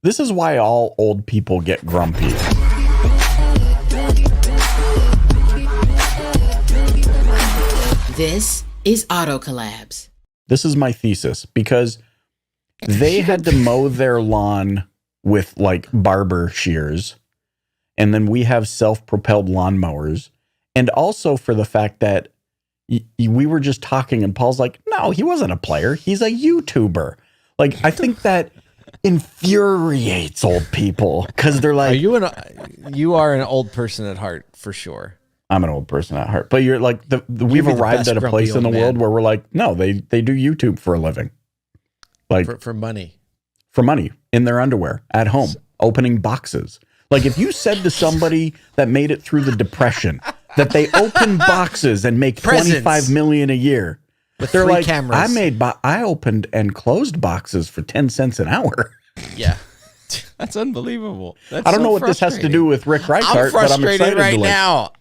This is why all old people get grumpy. This is Auto Collabs. This is my thesis, because they had to mow their lawn with like barber shears, and then we have self-propelled lawnmowers. And also for the fact that we were just talking and Paul's like, no, he wasn't a player. He's a YouTuber. Like, I think that infuriates old people because they're like, you are an old person at heart for sure. I'm an old person at heart, but you're like, we've arrived at a place in the world where we're like, no, they do YouTube for a living. Like for money. For money in their underwear at home, opening boxes. Like if you said to somebody that made it through the Depression that they open boxes and make $25 million a year, with they're 3 like, cameras. I opened and closed boxes for 10 cents an hour. Yeah. That's unbelievable. That's I don't know what this has to do with Rick Reichert, I'm frustrated but I'm excited right now.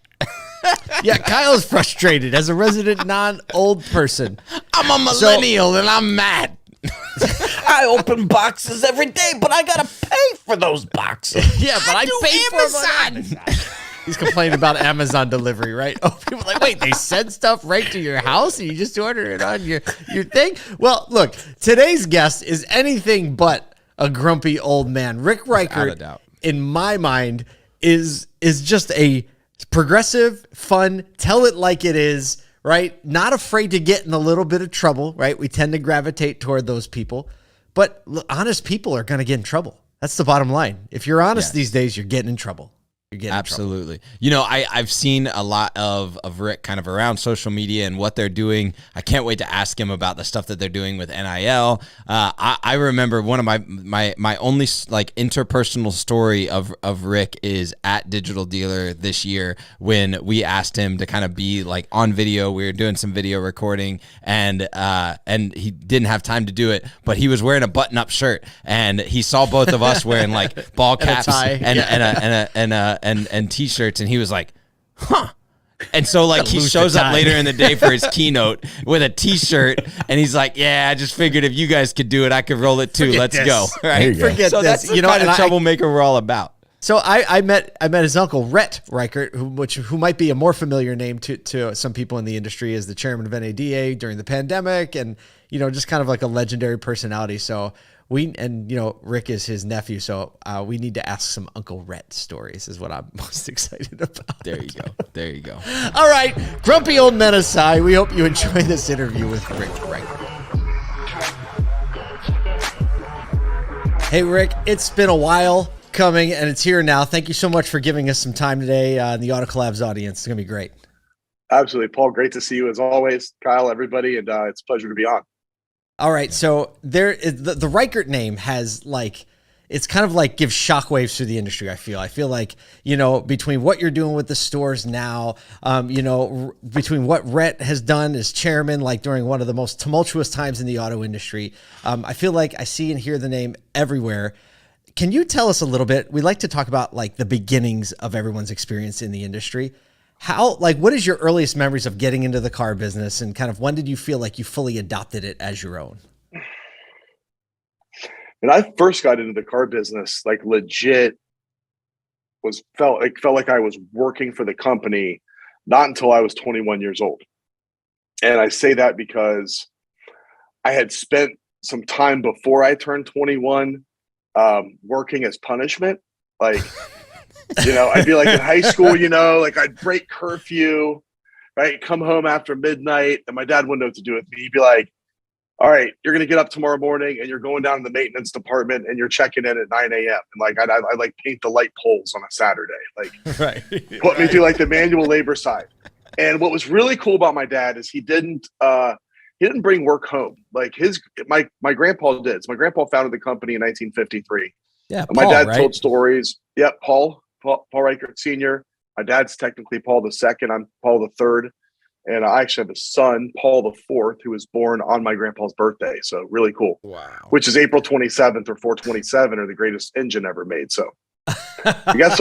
Yeah, Kyle's frustrated as a resident non-old person. I'm a millennial and I'm mad. I open boxes every day, but I gotta pay for those boxes. Yeah, but I pay for Amazon. He's complaining about Amazon delivery, right? Oh, people are like, wait, they send stuff right to your house and you just order it on your thing? Well, look, today's guest is anything but a grumpy old man. Rick Reichert, in my mind, is just a progressive, fun, tell it like it is, right? Not afraid to get in a little bit of trouble, right? We tend to gravitate toward those people. But honest people are going to get in trouble. That's the bottom line. If you're honest these days, you're getting in trouble. Absolutely. You know, I've seen a lot of Rick kind of around social media and what they're doing. I can't wait to ask him about the stuff that they're doing with NIL. I remember one of my only like interpersonal story of Rick is at Digital Dealer this year when we asked him to kind of be like on video. We were doing some video recording and he didn't have time to do it, but he was wearing a button-up shirt and he saw both of us wearing like ball caps and t-shirts, and he was like, huh. And so like he shows up later in the day for his keynote with a t-shirt, and he's like, yeah, I just figured if you guys could do it, I could roll it too. Let's go. Right? Forget so this. That's the kind of troublemaker we're all about. So I met his uncle Rhett Reichert, who might be a more familiar name to some people in the industry as the chairman of NADA during the pandemic, and just kind of like a legendary personality. So Rick is his nephew, so we need to ask some Uncle Rhett stories is what I'm most excited about. There you go. All right, grumpy old men aside, we hope you enjoy this interview with Rick Reichert. Hey Rick, it's been a while coming and it's here now. Thank you so much for giving us some time today in the Auto Collabs audience. It's gonna be great. Absolutely, Paul. Great to see you as always, Kyle, everybody, and it's a pleasure to be on. All right, so the Reichert name has it's kind of like gives shockwaves through the industry. I feel like between what you're doing with the stores now, between what Rhett has done as chairman, like during one of the most tumultuous times in the auto industry, I feel like I see and hear the name everywhere. Can you tell us a little bit? We like to talk about like the beginnings of everyone's experience in the industry. What is your earliest memories of getting into the car business, and kind of when did you feel like you fully adopted it as your own? When I first got into the car business, like legit felt like I was working for the company, not until I was 21 years old. And I say that because I had spent some time before I turned 21 working as punishment. Like, I'd be like in high school, like I'd break curfew, right? Come home after midnight, and my dad wouldn't know what to do with me. He'd be like, all right, you're going to get up tomorrow morning and you're going down to the maintenance department and you're checking in at 9 a.m. And like, I'd like paint the light poles on a Saturday, like put me through like the manual labor side. And what was really cool about my dad is he didn't bring work home. Like my grandpa did. So my grandpa founded the company in 1953. Yeah. My dad told stories. Yep. Paul Reichert Sr. My dad's technically Paul II. I'm Paul III. And I actually have a son, Paul IV, who was born on my grandpa's birthday. So really cool. Wow. Which is April 27th or 427 or the greatest engine ever made. So I guess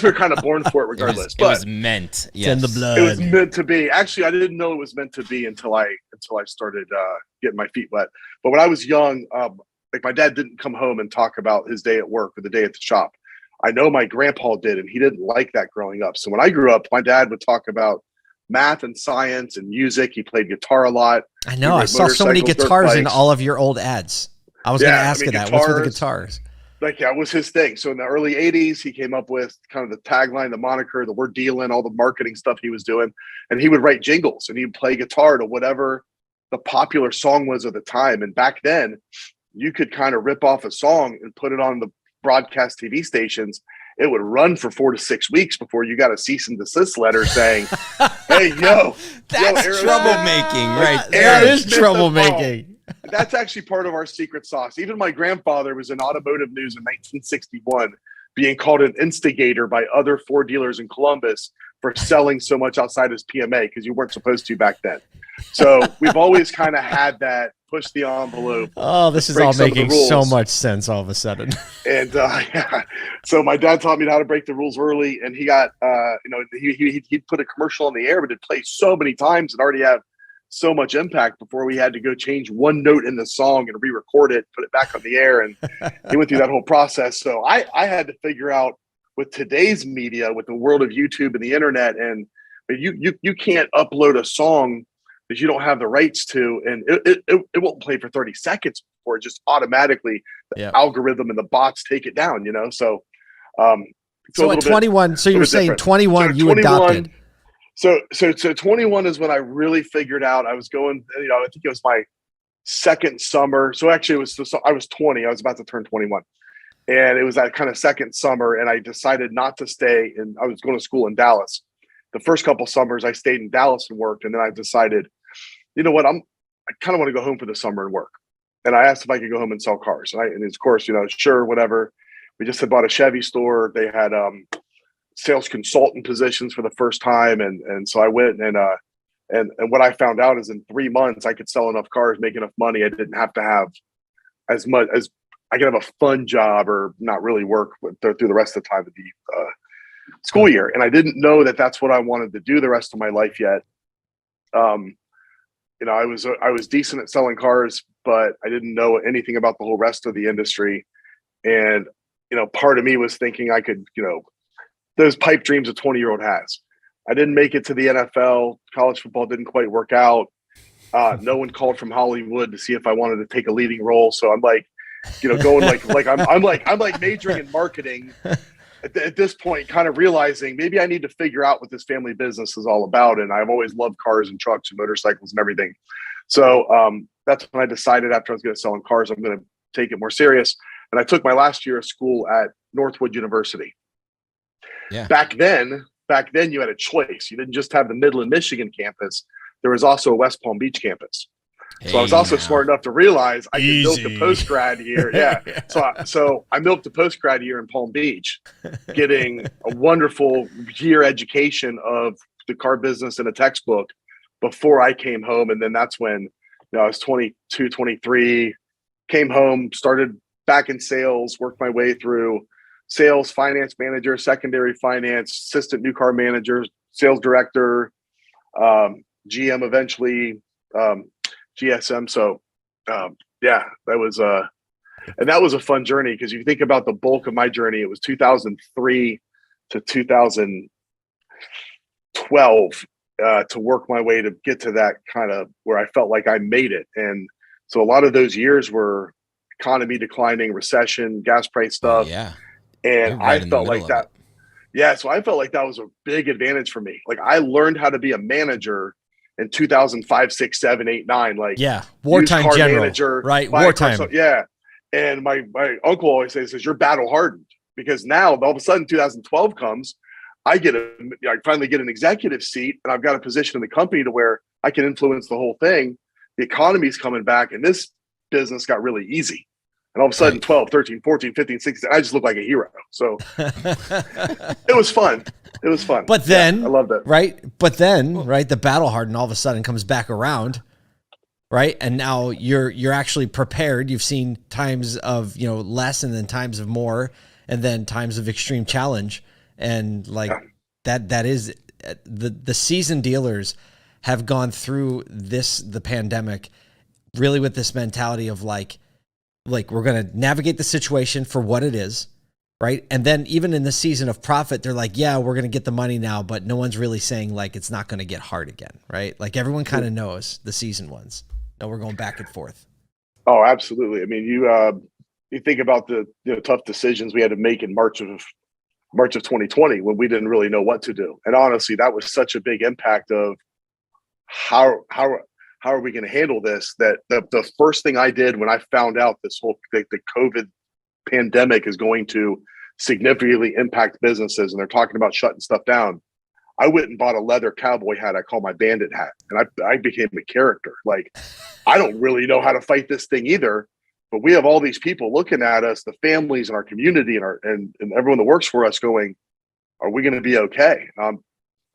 we're kind of born for it regardless. It was meant. Yes. It's in the blood. It was meant to be. Actually, I didn't know it was meant to be until I started getting my feet wet. But when I was young, like my dad didn't come home and talk about his day at work or the day at the shop. I know my grandpa did, and he didn't like that growing up. So when I grew up, my dad would talk about math and science and music. He played guitar a lot. I know. I saw so many guitars in all of your old ads. I was going to ask you that. What's with the guitars? Like, that was his thing. So in the early 80s, he came up with kind of the tagline, the moniker, the word dealing, all the marketing stuff he was doing. And he would write jingles and he'd play guitar to whatever the popular song was at the time. And back then, you could kind of rip off a song and put it on the broadcast TV stations. It would run for 4 to 6 weeks before you got a cease and desist letter saying, hey, that's troublemaking right there. That is troublemaking. That's actually part of our secret sauce. Even my grandfather was in automotive news in 1961, being called an instigator by other Ford dealers in Columbus for selling so much outside his PMA because you weren't supposed to back then. So we've always kind of had that push the envelope. Oh, this is all making so much sense all of a sudden. And yeah, so my dad taught me how to break the rules early, and he got, he'd put a commercial on the air, but it'd play so many times and already have so much impact before we had to go change one note in the song and re-record it, put it back on the air. And he went through that whole process. So I had to figure out, with today's media, with the world of YouTube and the internet, and you can't upload a song that you don't have the rights to, and it won't play for 30 seconds before it just automatically the algorithm and the bots take it down, So at 21, so you were saying 21 you adopted. So 21 is when I really figured out I was going, I think it was my second summer. So actually I was 20, I was about to turn 21. And it was that kind of second summer, and I decided not to stay, and I was going to school in Dallas. The first couple summers I stayed in Dallas and worked, and then I decided, you know what, I kind of want to go home for the summer and work. And I asked if I could go home and sell cars. And of course, sure, whatever. We just had bought a Chevy store. They had sales consultant positions for the first time. And so I went and what I found out is in 3 months I could sell enough cars, make enough money. I didn't have to have as much as I could have a fun job or not really work through the rest of the time of the school year. And I didn't know that that's what I wanted to do the rest of my life yet. I was decent at selling cars, but I didn't know anything about the whole rest of the industry. And, part of me was thinking I could, those pipe dreams a 20-year-old has. I didn't make it to the NFL. College football didn't quite work out. No one called from Hollywood to see if I wanted to take a leading role. So I'm like, going I'm like majoring in marketing at this point, kind of realizing maybe I need to figure out what this family business is all about. And I've always loved cars and trucks and motorcycles and everything. So that's when I decided, after I was going to sell in cars, I'm going to take it more serious. And I took my last year of school at Northwood University. Yeah. Back then you had a choice. You didn't just have the Midland, Michigan campus. There was also a West Palm Beach campus. So I was also smart enough to realize I could milk the post-grad year. Yeah. So I milked the post-grad year in Palm Beach, getting a wonderful year education of the car business and a textbook before I came home. And then that's when I was 22, 23, came home, started back in sales, worked my way through sales, finance manager, secondary finance, assistant new car manager, sales director, GM eventually, GSM. So that was a fun journey, because you think about the bulk of my journey, it was 2003 to 2012 to work my way to get to that kind of where I felt like I made it. And so a lot of those years were economy declining, recession, gas price stuff. Yeah. And I felt like that. Yeah. So I felt like that was a big advantage for me. Like, I learned how to be a manager in 2005, 6, 7, 8, 9. Like, wartime general, manager, right? Wartime. And my uncle always says, you're battle hardened, because now all of a sudden 2012 comes, I finally get an executive seat, and I've got a position in the company to where I can influence the whole thing. The economy's coming back, and this business got really easy. And all of a sudden, 12, 13, 14, 15, 16, I just look like a hero. So it was fun. It was fun. But then, I loved it. Right. But then, right, the battle hardened all of a sudden comes back around. Right. And now you're actually prepared. You've seen times of, less, and then times of more, and then times of extreme challenge. And that is the seasoned dealers have gone through the pandemic really with this mentality of like, like, we're going to navigate the situation for what it is. Right. And then even in the season of profit, they're like, yeah, we're going to get the money now, but no one's really saying like, it's not going to get hard again. Right. Like everyone kind of knows the season ones. No, we're going back and forth. Oh, absolutely. I mean, you think about the tough decisions we had to make in March of 2020 when we didn't really know what to do. And honestly, that was such a big impact of how are we going to handle this? That the first thing I did when I found out this whole the COVID pandemic is going to significantly impact businesses and they're talking about shutting stuff down, I went and bought a leather cowboy hat I call my bandit hat, and I became a character. Like, I don't really know how to fight this thing either, but we have all these people looking at us, the families in our community and everyone that works for us going, are we going to be okay? I'm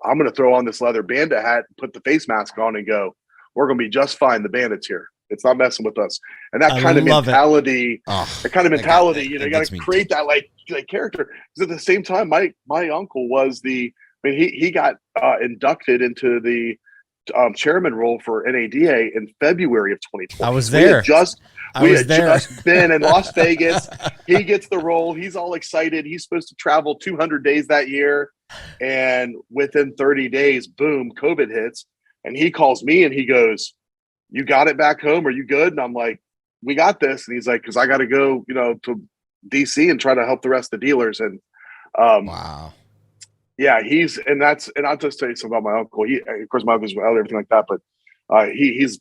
going to throw on this leather bandit hat, put the face mask on and go, we're going to be just fine. The bandit's here. It's not messing with us. And that kind of mentality, you got to create that like character. Because at the same time, my uncle was he got inducted into the chairman role for NADA in February of 2020. I was there. We had just been in Las Vegas. He gets the role. He's all excited. He's supposed to travel 200 days that year. And within 30 days, boom, COVID hits. And he calls me and he goes, you got it back home? Are you good? And I'm like, we got this. And he's like, because I got to go, to DC and try to help the rest of the dealers. And wow. Yeah, and I'll just tell you something about my uncle. Of course, my uncle's well, everything like that, but he's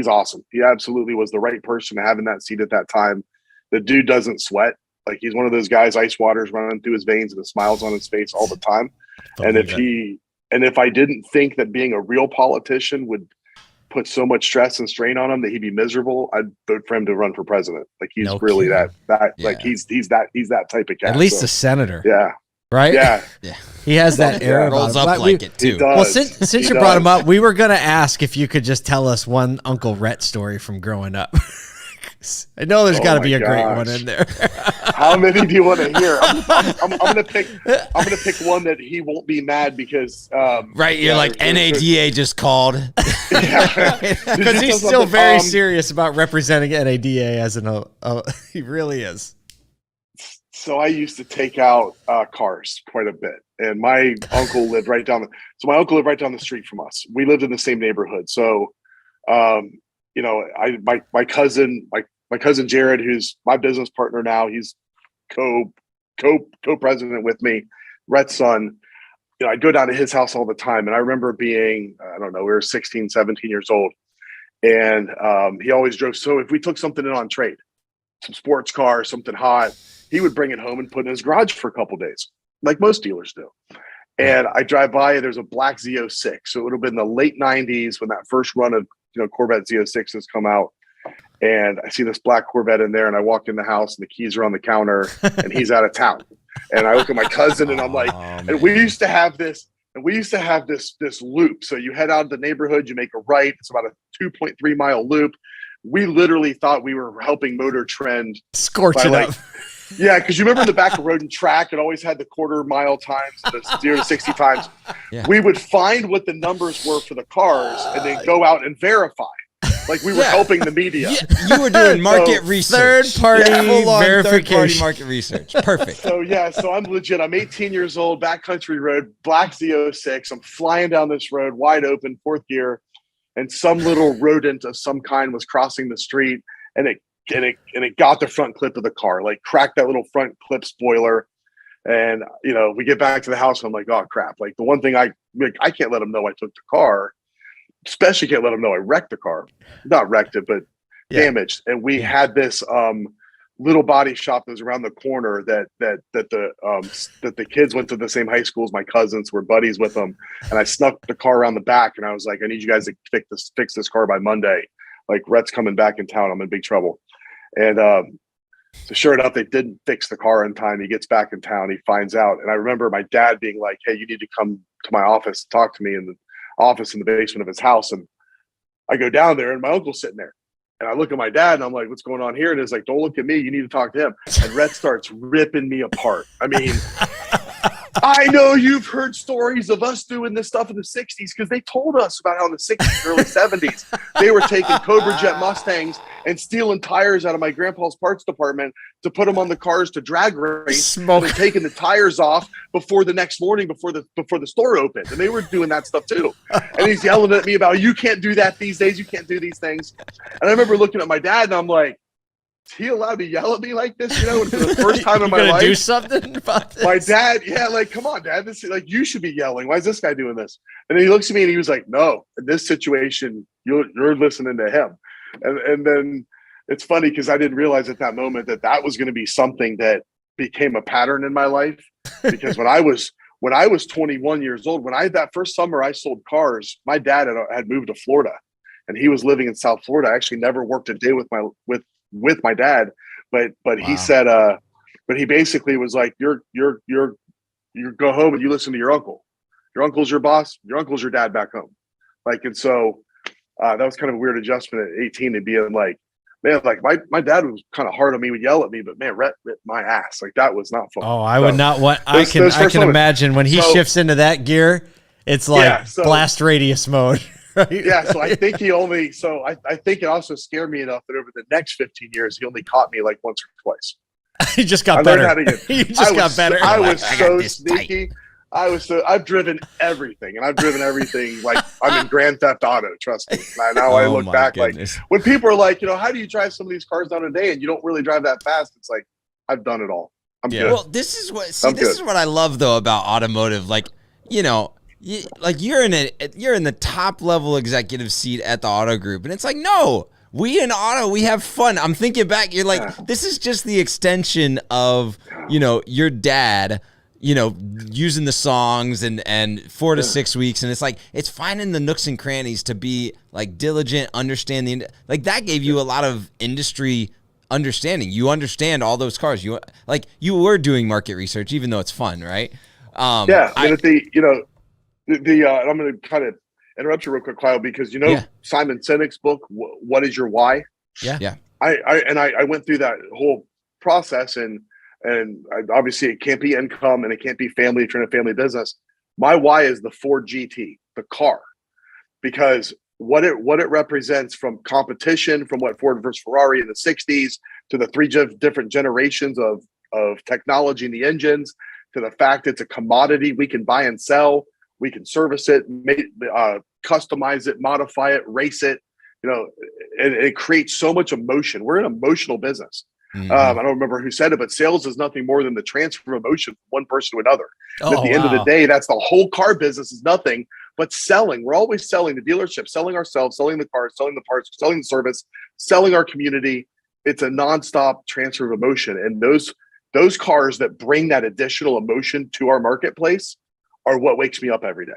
awesome. He absolutely was the right person to have in that seat at that time. The dude doesn't sweat. Like, he's one of those guys, ice water's running through his veins and the smiles on his face all the time. And if I didn't think that being a real politician would put so much stress and strain on him that he'd be miserable, I'd vote for him to run for president. Like, he's really that like he's that type of guy. At least a senator. Yeah. Right? Yeah. He has that air rolls about up him. like it too. Well, since you brought him up, we were going to ask if you could just tell us one Uncle Rhett story from growing up. I know there's got to be a great one in there. How many do you want to hear? I'm gonna pick one that he won't be mad because you're like, NADA just called because he's still very serious about representing NADA as he really is. So I used to take out cars quite a bit, and my uncle lived right down the street from us. We lived in the same neighborhood, so my cousin Jared, who's my business partner now, he's co-president with me, Rhett's son. I'd go down to his house all the time, and I remember being, we were 16, 17 years old, and he always drove. So if we took something in on trade, some sports car, something hot, he would bring it home and put it in his garage for a couple of days, like most dealers do. And I drive by, and there's a black Z06. So it would have been the late 90s when that first run of Corvette Z06s come out. And I see this black Corvette in there, and I walk in the house, and the keys are on the counter, and he's out of town. And I look at my cousin, and I'm like, and we used to have this loop. So you head out of the neighborhood, you make a right. It's about a 2.3 mile loop. We literally thought we were helping Motor Trend scorch it up. Yeah, because you remember in the back of Road and Track, it always had the quarter mile times, the 0 to 60 times. Yeah. We would find what the numbers were for the cars and then go out and verify. Like we were helping the media. You were doing market research. Third-party verification. Third-party market research. Perfect. So I'm legit. I'm 18 years old, backcountry road, black Z06. I'm flying down this road, wide open, fourth gear, and some little rodent of some kind was crossing the street, and it got the front clip of the car, like cracked that little front clip spoiler. And, we get back to the house and I'm like, oh crap. Like the one thing I can't let them know I took the car, especially can't let them know I wrecked the car, not wrecked it, but damaged. And we had this, little body shop that was around the corner that the kids went to the same high school as my cousins, were buddies with them. And I snuck the car around the back and I was like, I need you guys to fix this car by Monday. Like Rhett's coming back in town. I'm in big trouble. And so sure enough, they didn't fix the car in time. He gets back in town. He finds out. And I remember my dad being like, hey, you need to come to my office, talk to me in the office in the basement of his house. And I go down there and my uncle's sitting there. And I look at my dad and I'm like, what's going on here? And he's like, don't look at me. You need to talk to him. And Rhett starts ripping me apart. I mean, I know you've heard stories of us doing this stuff in the 60s because they told us about how in the 60s, early 70s, they were taking Cobra Jet Mustangs and stealing tires out of my grandpa's parts department to put them on the cars to drag race. And then taking the tires off before the next morning, before the store opened. And they were doing that stuff too. And he's yelling at me about, you can't do that these days. You can't do these things. And I remember looking at my dad and I'm like, is he allowed to yell at me like this? You know, and for the first time in my life, do something about this. My dad, like, come on, Dad. This is like, you should be yelling. Why is this guy doing this? And then he looks at me and he was like, no, in this situation, you're listening to him. And then it's funny because I didn't realize at that moment that was going to be something that became a pattern in my life. Because when I was 21 years old, that first summer I sold cars, my dad had moved to Florida, and he was living in South Florida. I actually never worked a day with my dad, but he said, but he basically was like, you go home and you listen to your uncle. Your uncle's your boss. Your uncle's your dad back home. Like, and so that was kind of a weird adjustment at 18 to being like, man, like my dad was kind of hard on me, would yell at me, but man, Rhett ripped my ass. Like that was not fun. Oh, I would not want, I can imagine when he shifts into that gear, it's like blast radius mode. Right? Yeah, so I think I think it also scared me enough that over the next 15 years, he only caught me like once or twice. He just got better. You just got better. I was so sneaky. I've driven everything, and I've driven everything like I'm in Grand Theft Auto. Trust me. Now I look back, goodness. Like when people are like, how do you drive some of these cars down a day, and you don't really drive that fast? It's like I've done it all. I'm good. Well, this is what I love though about automotive. Like, you're in the top level executive seat at the auto group, and it's like, no, we in auto, we have fun. I'm thinking back, you're like, this is just the extension of, your dad, using the songs and 4 to 6 weeks. And it's like, it's finding the nooks and crannies to be like diligent, understanding, like that gave you a lot of industry understanding. You understand all those cars. You were doing market research, even though it's fun, right? I'm going to kind of interrupt you real quick, Kyle, because Simon Sinek's book, What Is Your Why? Yeah. I went through that whole process, and obviously it can't be income and it can't be family, trying a family business. My why is the Ford GT, the car, because what it represents from competition, from what Ford versus Ferrari in the 60s to the three different generations of technology in the engines, to the fact it's a commodity we can buy and sell. We can service it, customize it, modify it, race it, and it creates so much emotion. We're an emotional business. Mm-hmm. I don't remember who said it, but sales is nothing more than the transfer of emotion from one person to another. And at the end of the day, that's the whole car business is nothing but selling. We're always selling the dealership, selling ourselves, selling the cars, selling the parts, selling the service, selling our community. It's a nonstop transfer of emotion. And those cars that bring that additional emotion to our marketplace are what wakes me up every day.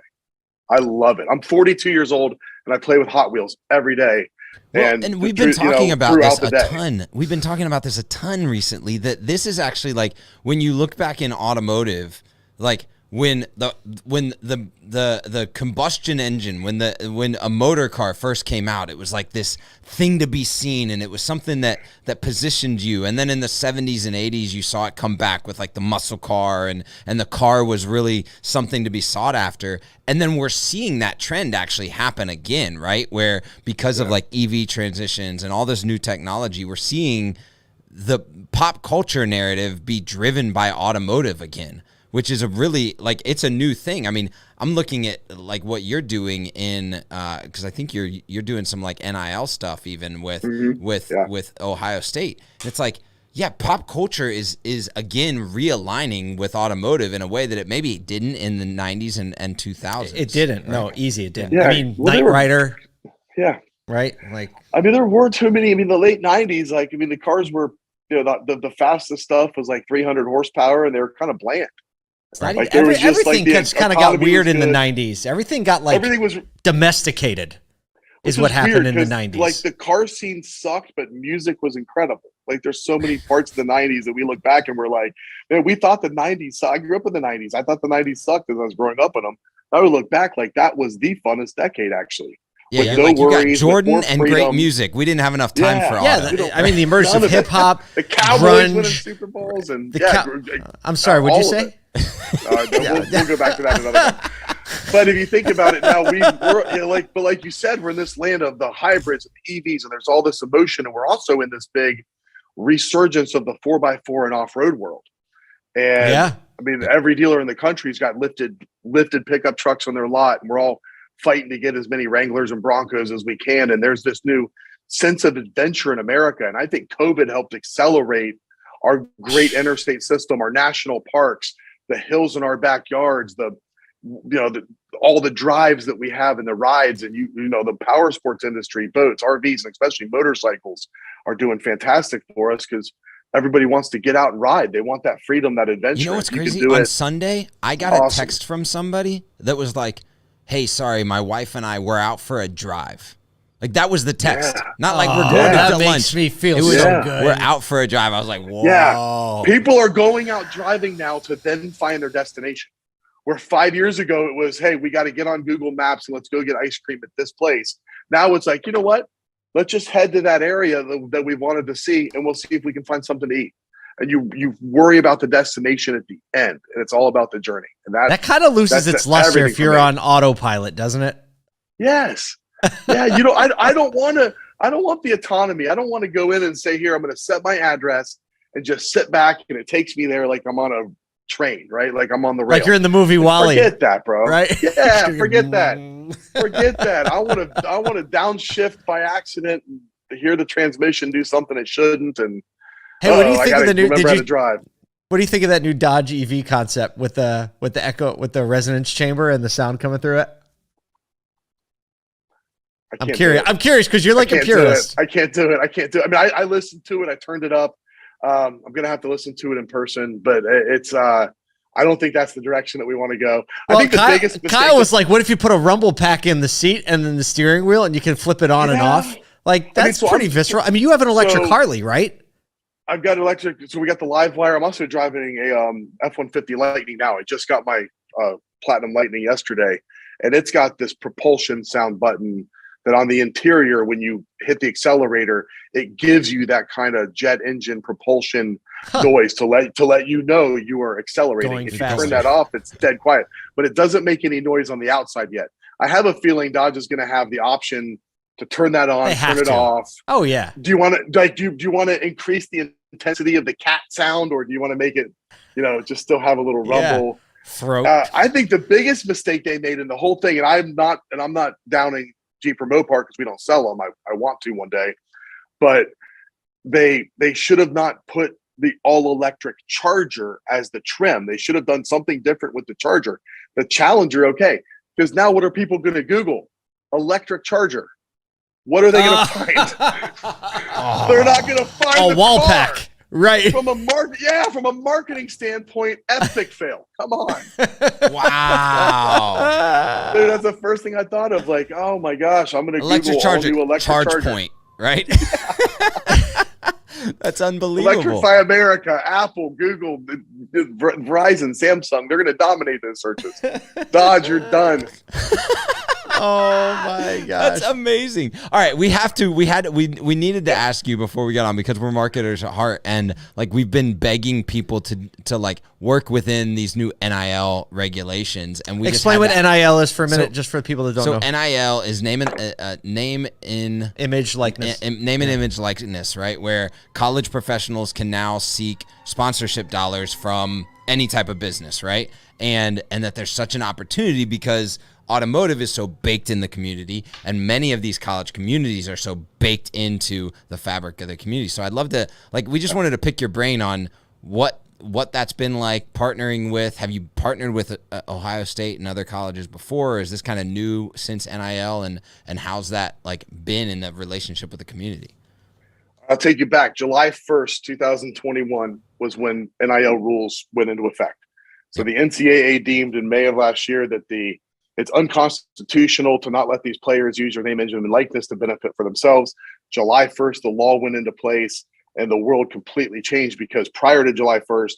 I love it. I'm 42 years old and I play with Hot Wheels every day. Well, and we've been talking about this a ton. We've been talking about this a ton recently, that this is actually like when you look back in automotive, like when the combustion engine, when a motor car first came out, it was like this thing to be seen, and it was something that positioned you. And then in the 70s and 80s, you saw it come back with like the muscle car, and the car was really something to be sought after. And then we're seeing that trend actually happen again, right? Where because of like EV transitions and all this new technology, we're seeing the pop culture narrative be driven by automotive again, which is a really, like, it's a new thing. I mean, I'm looking at like what you're doing in, because I think you're doing some like NIL stuff even with Ohio State. And it's like, yeah, pop culture is again realigning with automotive in a way that it maybe didn't in the 90s and 2000s. It didn't. Right? No, easy. It didn't. Yeah. I mean, Knight Rider. Yeah. Right. Like, I mean, there weren't too many. I mean, the late 90s, like, I mean, the cars were, the fastest stuff was like 300 horsepower, and they were kind of bland. Like everything kind of got weird in the 90s. Everything got like everything was domesticated. Is what happened in the 90s. Like the car scene sucked, but music was incredible. Like there's so many parts of the 90s that we look back and we're like, man, we thought the 90s sucked. I grew up in the 90s. I thought the 90s sucked as I was growing up in them. I would look back like that was the funnest decade, actually. Yeah, like you got Jordan and great music. We didn't have enough time for all that. I mean, the immersive hip hop, the Cowboys winning Super Bowls, and I'm sorry, what'd you say? We'll go back to that another time. But if you think about it now, but like you said, we're in this land of the hybrids and the EVs, and there's all this emotion, and we're also in this big resurgence of the 4x4 and off-road world. And Yeah. I mean, every dealer in the country's got lifted pickup trucks on their lot, and we're all fighting to get as many Wranglers and Broncos as we can. And there's this new sense of adventure in America. And I think COVID helped accelerate our great interstate system, our national parks, the hills in our backyards, all the drives that we have and the rides, and the power sports industry, boats, RVs, and especially motorcycles are doing fantastic for us because everybody wants to get out and ride. They want that freedom, that adventure. You know what's crazy? On Sunday, I got a text from somebody that was like, "Hey, sorry, my wife and I were out for a drive." Like that was the text, not like we're going that to makes lunch. me feel It was, so good. We're out for a drive. I was like, whoa. Yeah, people are going out driving now to then find their destination. Where 5 years ago it was, hey, we got to get on Google Maps and let's go get ice cream at this place. Now it's like, you know what? Let's just head to that area that we wanted to see, and we'll see if we can find something to eat. And you worry about the destination at the end, and it's all about the journey. And that kind of loses its luster if you're on autopilot, doesn't it? Yes. Yeah. I don't want the autonomy. I don't want to go in and say, here, I'm going to set my address and just sit back, and it takes me there like I'm on a train, right? Like I'm on the rail. Like you're in the movie WALL-E. Forget that, bro. Right? Yeah, forget that. Forget that. I want to downshift by accident and hear the transmission do something it shouldn't. And hey, what do you think of the new? How to drive. What do you think of that new Dodge EV concept with the echo, with the resonance chamber and the sound coming through it? I'm curious because you're like a purist. I can't do it. I mean, I listened to it. I turned it up. I'm going to have to listen to it in person, but it's, I don't think that's the direction that we want to go. Well, I think the biggest mistake Kyle was like, what if you put a rumble pack in the seat and then the steering wheel and you can flip it on and off? Like, that's pretty visceral. I mean, you have an electric Harley, right? I've got electric. So we got the live wire. I'm also driving a F-150 Lightning now. I just got my Platinum Lightning yesterday, and it's got this propulsion sound button that on the interior, when you hit the accelerator, it gives you that kind of jet engine propulsion noise to let you know you are accelerating. Going if faster. you turn that off, it's dead quiet. But it doesn't make any noise on the outside yet. I have a feeling Dodge is going to have the option to turn that on, turn it off. Oh yeah. Do you want to do you want to increase the intensity of the cat sound, or do you want to make it, just still have a little rumble? Throat. I think the biggest mistake they made in the whole thing, and I'm not downing Jeep or Mopar because we don't sell them. I want to one day, but they should have not put the all electric Charger as the trim. They should have done something different with the Charger. The Challenger, okay, because now what are people going to Google? Electric Charger. What are they going to find? They're not going to find a wall car. pack, right? From a marketing standpoint, epic fail. Come on. Wow. Dude, that's the first thing I thought of. Like, oh my gosh, I'm going to Electric Google Charger, all new electric charge Charger. point, right? That's unbelievable. Electrify America, Apple, Google, Verizon, Samsung. They're going to dominate those searches. Dodge, you're done. Oh my gosh. That's amazing. All right, we needed to ask you before we got on, because we're marketers at heart, and like we've been begging people to like work within these new NIL regulations, and we explain what NIL is for a minute, just for the people that don't know. So NIL is name in image likeness. Name and image likeness, right? Where college professionals can now seek sponsorship dollars from any type of business, right? And that there's such an opportunity because automotive is so baked in the community, and many of these college communities are so baked into the fabric of the community. So I'd love to, like, we just wanted to pick your brain on what that's been like partnering with. Have you partnered with Ohio State and other colleges before, or is this kind of new since NIL, and how's that like been in the relationship with the community? I'll take you back. July 1st, 2021 was when NIL rules went into effect. So the NCAA deemed in May of last year that it's unconstitutional to not let these players use your name, image, and likeness to benefit for themselves. July 1st, the law went into place, and the world completely changed, because prior to July 1st,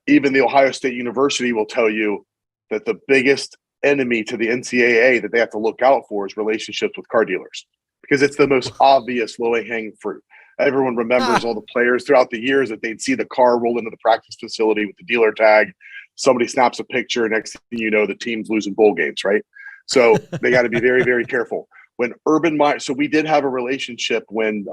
even the Ohio State University will tell you that the biggest enemy to the NCAA that they have to look out for is relationships with car dealers, because it's the most obvious low-hanging fruit. Everyone remembers all the players throughout the years that they'd see the car roll into the practice facility with the dealer tag. somebody snaps a picture. Next thing you know, the team's losing bowl games, right? So they got to be very, very careful. When Urban Meyer, so we did have a relationship when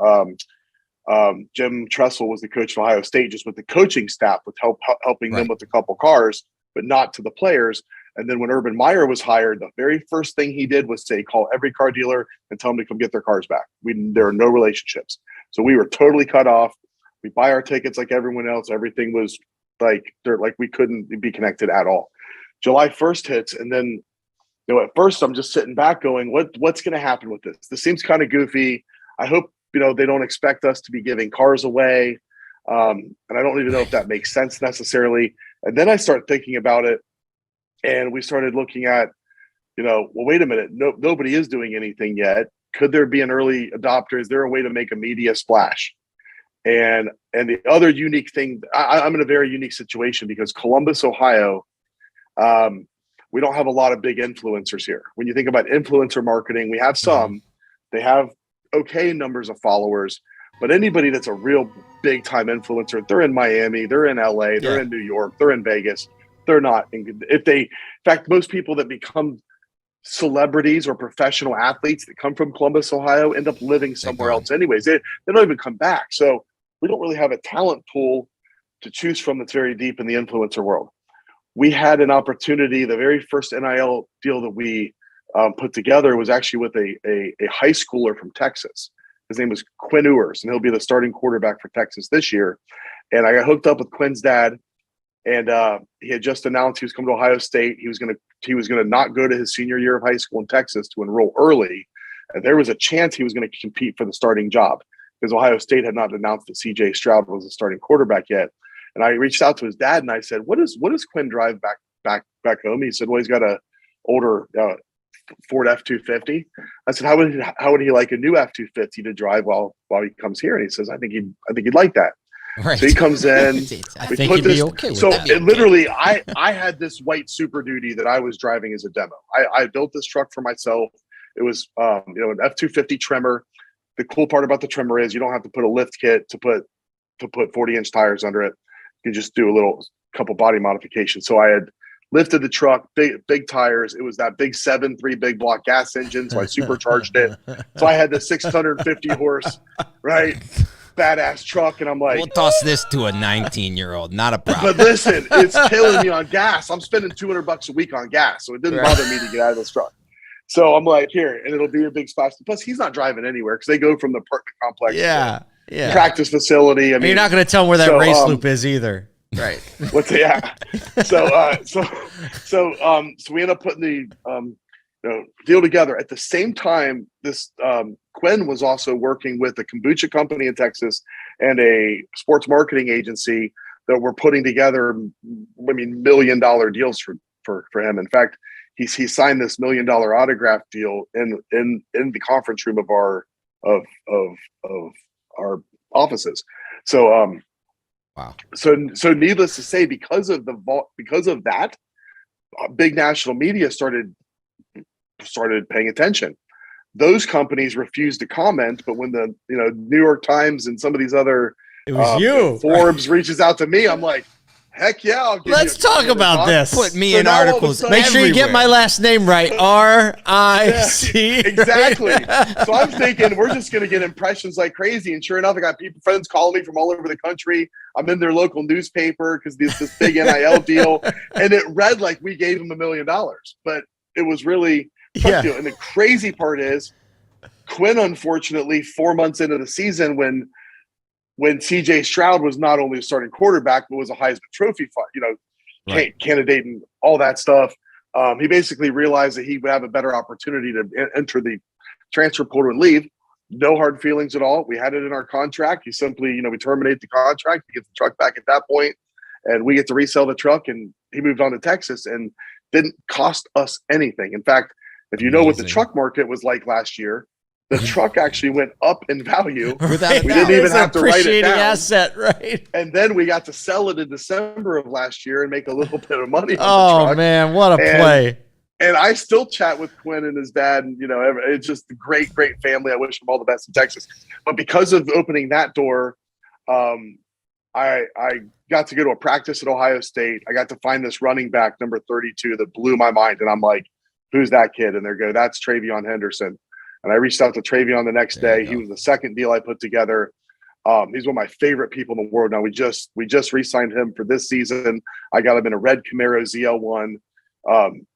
Jim Tressel was the coach of Ohio State, just with the coaching staff, with helping them with a couple cars, but not to the players. And then when Urban Meyer was hired, the very first thing he did was say, call every car dealer and tell them to come get their cars back. There are no relationships. So we were totally cut off. We buy our tickets like everyone else. Everything was like we couldn't be connected at all. July 1st hits, and then at first I'm just sitting back going, what's going to happen with this? This seems kind of goofy. I hope they don't expect us to be giving cars away, and I don't even know if that makes sense necessarily. And then I start thinking about it, and we started looking at, well, wait a minute, nobody is doing anything yet. Could there be an early adopter? Is there a way to make a media splash? And the other unique thing, I'm in a very unique situation because Columbus, Ohio, we don't have a lot of big influencers here. When you think about influencer marketing, we have some. They have okay numbers of followers, but anybody that's a real big time influencer, they're in Miami, they're in LA, they're in New York, they're in Vegas. They're not. In fact, most people that become celebrities or professional athletes that come from Columbus, Ohio, end up living somewhere else anyways. They don't even come back. So we don't really have a talent pool to choose from that's very deep in the influencer world. We had an opportunity. The very first NIL deal that we put together was actually with a high schooler from Texas. His name was Quinn Ewers, and he'll be the starting quarterback for Texas this year. And I got hooked up with Quinn's dad, and he had just announced he was coming to Ohio State. He was gonna not go to his senior year of high school in Texas to enroll early, and there was a chance he was going to compete for the starting job because Ohio State had not announced that C.J. Stroud was the starting quarterback yet. And I reached out to his dad and I said, "What does Quinn drive back home?" He said, "Well, he's got a older Ford F-250." I said, "How would he like a new F-250 to drive while he comes here?" And he says, "I think he'd like that." Right. So he comes in. I think he'd be okay with that. So literally, I had this white Super Duty that I was driving as a demo. I built this truck for myself. It was an F-250 trimmer. The cool part about the trimmer is you don't have to put a lift kit to put 40-inch tires under it. You can just do a couple body modifications. So I had lifted the truck, big tires. It was that big 7.3 big block gas engine, so I supercharged it. So I had the 650 horse, right? Badass truck, and I'm like, we'll toss this to a 19-year-old, not a problem. But listen, it's killing me on gas. I'm spending $200 a week on gas, so it didn't bother me to get out of this truck. So I'm like, here, and it'll be a big splash. Plus, he's not driving anywhere because they go from the apartment complex to the practice facility. I mean, you're not going to tell him where that race loop is either, right? So we end up putting the deal together. At the same time, this Quinn was also working with a kombucha company in Texas and a sports marketing agency that were putting together, $1 million deals for him. In fact, he signed this $1 million autograph deal in the conference room of our offices. So wow. So needless to say, because of that, big national media started paying attention. Those companies refused to comment, but when the New York Times and some of these other Forbes reaches out to me, I'm like, heck yeah, I'll give Let's talk about this. Put me in articles. Make sure you get my last name right. R-I-C. Exactly. So I'm thinking we're just going to get impressions like crazy. And sure enough, I got friends calling me from all over the country. I'm in their local newspaper because this big NIL deal. And it read like we gave them $1 million. But it was really tough deal. And the crazy part is Quinn, unfortunately, 4 months into the season when C.J. Stroud was not only a starting quarterback, but was a Heisman Trophy candidate and all that stuff, he basically realized that he would have a better opportunity to enter the transfer portal and leave. No hard feelings at all. We had it in our contract. He simply, we terminate the contract, he gets the truck back at that point, and we get to resell the truck. And he moved on to Texas and didn't cost us anything. In fact, if you know what the truck market was like last year, the truck actually went up in value. We didn't even have to write it down. Asset, right? And then we got to sell it in December of last year and make a little bit of money. Oh, the man, what a play. And I still chat with Quinn and his dad. And, it's just a great, great family. I wish them all the best in Texas. But because of opening that door, I got to go to a practice at Ohio State. I got to find this running back, number 32, that blew my mind. And I'm like, who's that kid? And they go, that's Travion Henderson. And I reached out to Travion the next day. He was the second deal I put together. He's one of my favorite people in the world. Now we just re-signed him for this season. I got him in a red Camaro ZL1.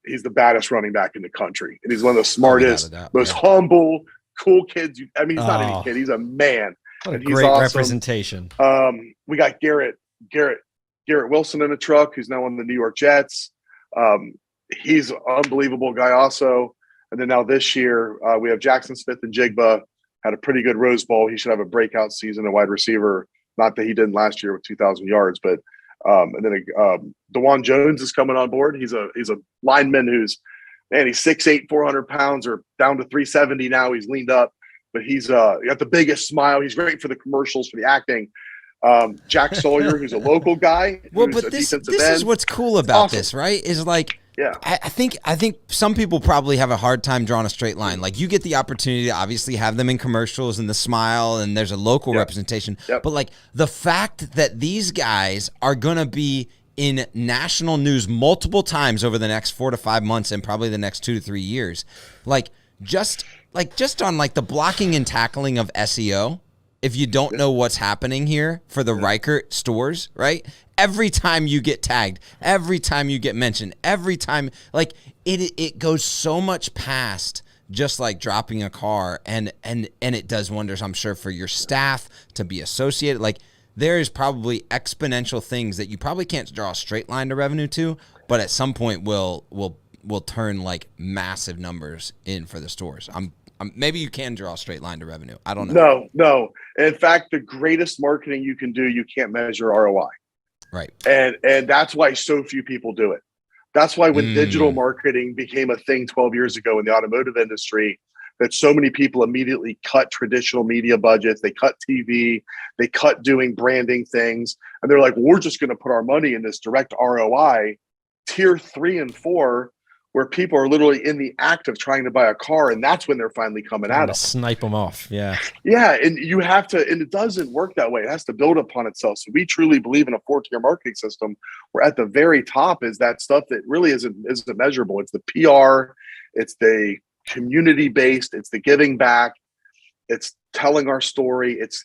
He's the baddest running back in the country, and he's one of the smartest, most humble, cool kids. I mean, he's not any kid; he's a man. What a and he's great awesome. representation. We got Garrett Wilson in a truck, who's now on the New York Jets. He's an unbelievable guy, also. And then now this year, we have Jackson Smith and Jigba. Had a pretty good Rose Bowl. He should have a breakout season, a wide receiver. Not that he didn't last year with 2,000 yards, but and then DeJuan Jones is coming on board. He's a lineman who's 6'8", 400 pounds, or down to 370 now. He's leaned up, but he's got the biggest smile. He's great for the commercials, for the acting. Jack Sawyer, who's a local guy. Well, but this is what's cool about this, right? Is like, yeah, I think some people probably have a hard time drawing a straight line. Like, you get the opportunity to obviously have them in commercials and the smile, and there's a local representation. Yep. But like the fact that these guys are gonna be in national news multiple times over the next 4 to 5 months, and probably the next 2 to 3 years, just on like the blocking and tackling of SEO. If you don't know what's happening here for the Reichert stores, right? Every time you get tagged, every time you get mentioned, every time, like it goes so much past just like dropping a car, and it does wonders, I'm sure, for your staff to be associated. Like, there is probably exponential things that you probably can't draw a straight line to revenue to, but at some point will turn like massive numbers in for the stores. Maybe you can draw a straight line to revenue. I don't know. No. In fact, the greatest marketing you can do, you can't measure ROI. Right. And that's why so few people do it. That's why when digital marketing became a thing 12 years ago in the automotive industry, that so many people immediately cut traditional media budgets. They cut TV. They cut doing branding things. And they're like, well, we're just going to put our money in this direct ROI, tier 3 and 4, where people are literally in the act of trying to buy a car, and that's when they're finally coming at them. Snipe them off. Yeah. Yeah, and you have to, and it doesn't work that way. It has to build upon itself. So we truly believe in a 4-tier marketing system, where at the very top is that stuff that really isn't measurable. It's the PR, it's the community-based, it's the giving back, it's telling our story, it's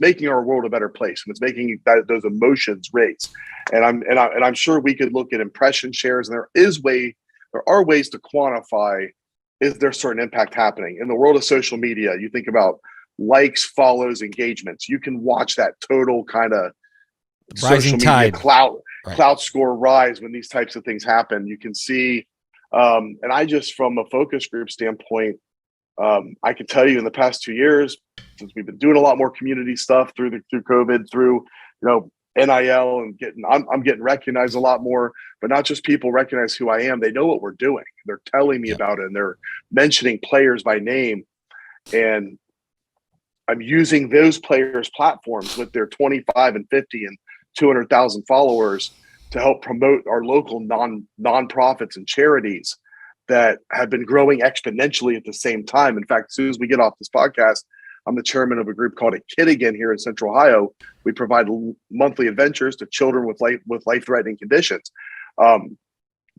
making our world a better place, and it's making those emotions raise. And I'm sure we could look at impression shares, and there are ways to quantify, is there certain impact happening in the world of social media? You think about likes, follows, engagements. You can watch that total kind of social media clout score rise when these types of things happen. You can see, and I just, from a focus group standpoint, I can tell you in the past 2 years, since we've been doing a lot more community stuff through COVID, through NIL, and I'm getting recognized a lot more, but not just people recognize who I am. They know what we're doing. They're telling me about it, and they're mentioning players by name. And I'm using those players' platforms with their 25 and 50 and 200,000 followers to help promote our local nonprofits and charities that have been growing exponentially at the same time. In fact, as soon as we get off this podcast, I'm the chairman of a group called A Kid Again here in Central Ohio. We provide monthly adventures to children with life-threatening conditions.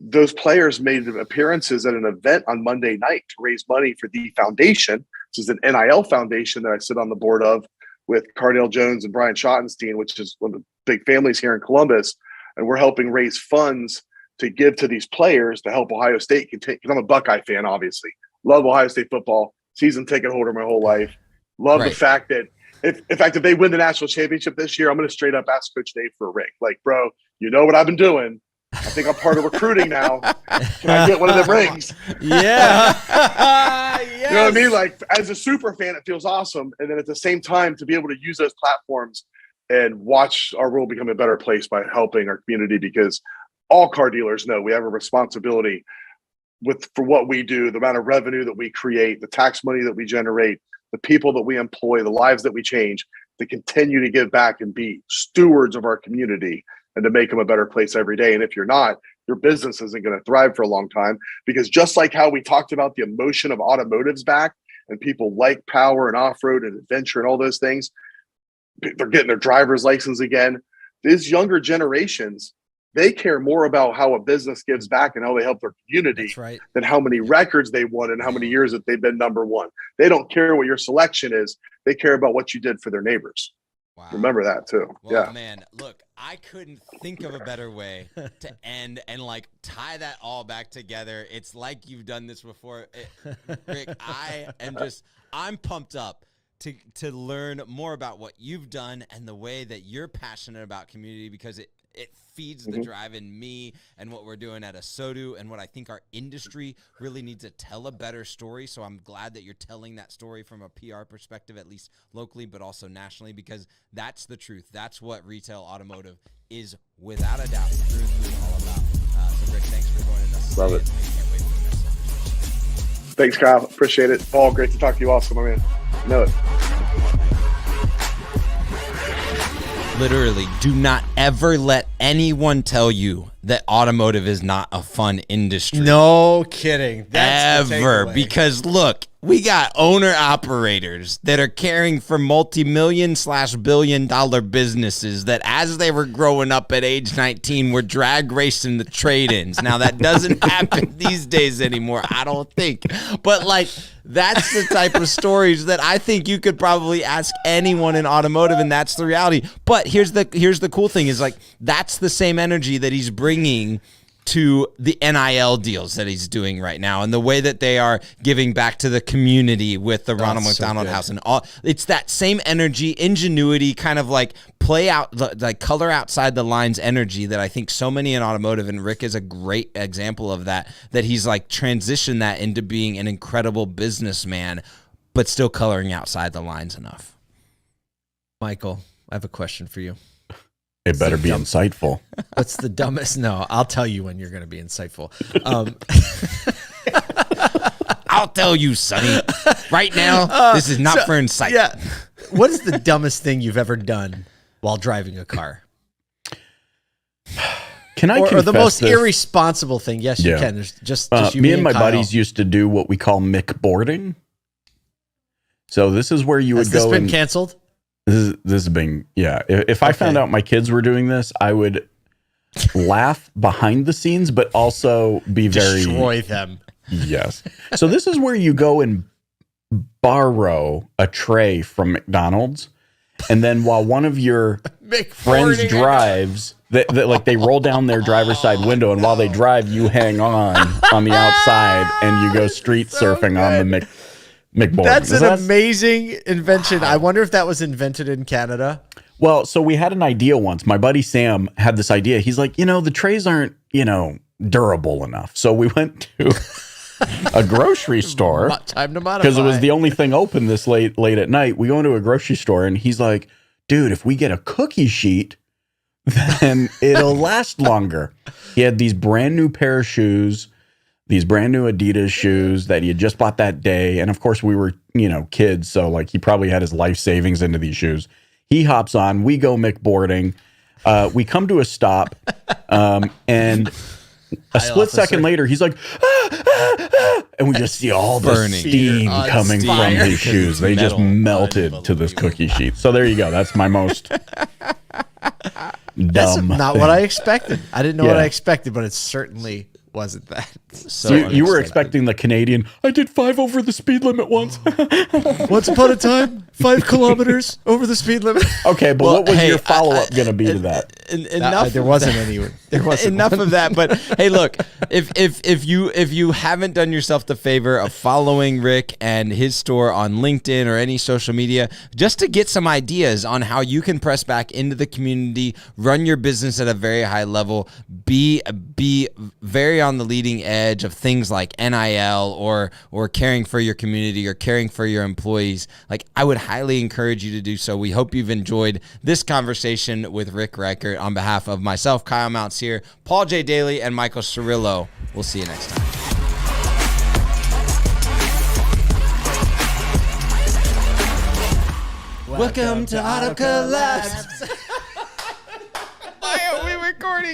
Those players made appearances at an event on Monday night to raise money for the foundation, which is an NIL foundation that I sit on the board of with Cardale Jones and Brian Schottenstein, which is one of the big families here in Columbus. And we're helping raise funds to give to these players to help Ohio State continue. Because I'm a Buckeye fan, obviously. Love Ohio State football. Season ticket holder my whole life. Love the fact that, if they win the national championship this year, I'm going to straight up ask Coach Dave for a ring. Like, bro, you know what I've been doing. I think I'm part of recruiting now. Can I get one of them rings? Yeah. You know what I mean? Like, as a super fan, it feels awesome. And then at the same time, to be able to use those platforms and watch our world become a better place by helping our community, because all car dealers know we have a responsibility for what we do, the amount of revenue that we create, the tax money that we generate, the people that we employ, the lives that we change, to continue to give back and be stewards of our community and to make them a better place every day. And if you're not, your business isn't going to thrive for a long time, because just like how we talked about the emotion of automotives back, and people like power and off-road and adventure and all those things, they're getting their driver's license again. These younger generations, they care more about how a business gives back and how they help their community That's right. than how many records they won and how many years that they've been number one. They don't care what your selection is. They care about what you did for their neighbors. Wow. Remember that too. Well, yeah. man, look, I couldn't think of a better way to end and like tie that all back together. It's like you've done this before. Rick, I'm pumped up to learn more about what you've done and the way that you're passionate about community, because it feeds the drive in me and what we're doing at ASOTU and what I think our industry really needs to tell a better story. So I'm glad that you're telling that story from a PR perspective, at least locally, but also nationally, because that's the truth. That's what retail automotive is, without a doubt, truthfully all about. So Rick, thanks for joining us. Love it. I can't wait for the next conversation. Thanks, Kyle. Appreciate it. Paul, great to talk to you also, my man. Know it. Literally, do not ever let anyone tell you that automotive is not a fun industry. No kidding. That's the Ever. takeaway. Because look, we got owner operators that are caring for multi-million/billion-dollar businesses that, as they were growing up at age 19, were drag racing the trade-ins. Now that doesn't happen these days anymore, I don't think. But like, that's the type of stories that I think you could probably ask anyone in automotive, and that's the reality. But here's the cool thing is, like, that's the same energy that he's bringing to the NIL deals that he's doing right now, and the way that they are giving back to the community with the Ronald McDonald House and all. It's that same energy, ingenuity, kind of like play out, like color outside the lines energy that I think so many in automotive, and Rick is a great example of that he's like transitioned that into being an incredible businessman, but still coloring outside the lines enough. Michael, I have a question for you. It better be insightful. What's the dumbest? No, I'll tell you when you're going to be insightful. I'll tell you, Sonny. Right now, this is not for insight. Yeah. What is the dumbest thing you've ever done while driving a car? Can I or the most this? irresponsible thing? Yes, you can. There's just you, me and my Kyle. buddies used to do what we call McBoarding. So this is where you Has would this go. been canceled? This has been, yeah. If I found out my kids were doing this, I would laugh behind the scenes, but also be very destroy them. Yes. So this is where you go and borrow a tray from McDonald's, and then while one of your friends drives, they roll down their driver's side window, and while they drive, you hang on the outside, and you go street surfing on the McBoard. That's an amazing invention. I wonder if that was invented in Canada. Well, so we had an idea once. My buddy Sam had this idea. He's like, the trays aren't, durable enough. So we went to a grocery store. Time to modify. Because it was the only thing open this late at night. We go into a grocery store, and he's like, dude, if we get a cookie sheet, then it'll last longer. He had these brand new pair of shoes, these brand new Adidas shoes that he had just bought that day. And of course we were, kids. So like he probably had his life savings into these shoes. He hops on, we go McBoarding. We come to a stop. And a split second later, he's like, and we just see all the steam coming from his shoes. They just melted to this cookie sheet. So there you go. That's my most That's dumb not thing. what I expected. I didn't know what I expected, but it certainly wasn't that. So you were expecting the Canadian, I did 5 over the speed limit once. Once upon a time, 5 kilometers over the speed limit. Okay, but what was your follow-up going to be to that? There wasn't any. There wasn't enough of that. But hey, look, if you haven't done yourself the favor of following Rick and his store on LinkedIn or any social media, just to get some ideas on how you can press back into the community, run your business at a very high level, be very on the leading edge of things like NIL or caring for your community or caring for your employees, like I would highly encourage you to do so. We hope you've enjoyed this conversation with Rick Reichert. On behalf of myself, Kyle Mounts here, Paul J. Daly, and Michael Cirillo, we'll see you next time. Welcome to Auto Collapse. Why are we recording?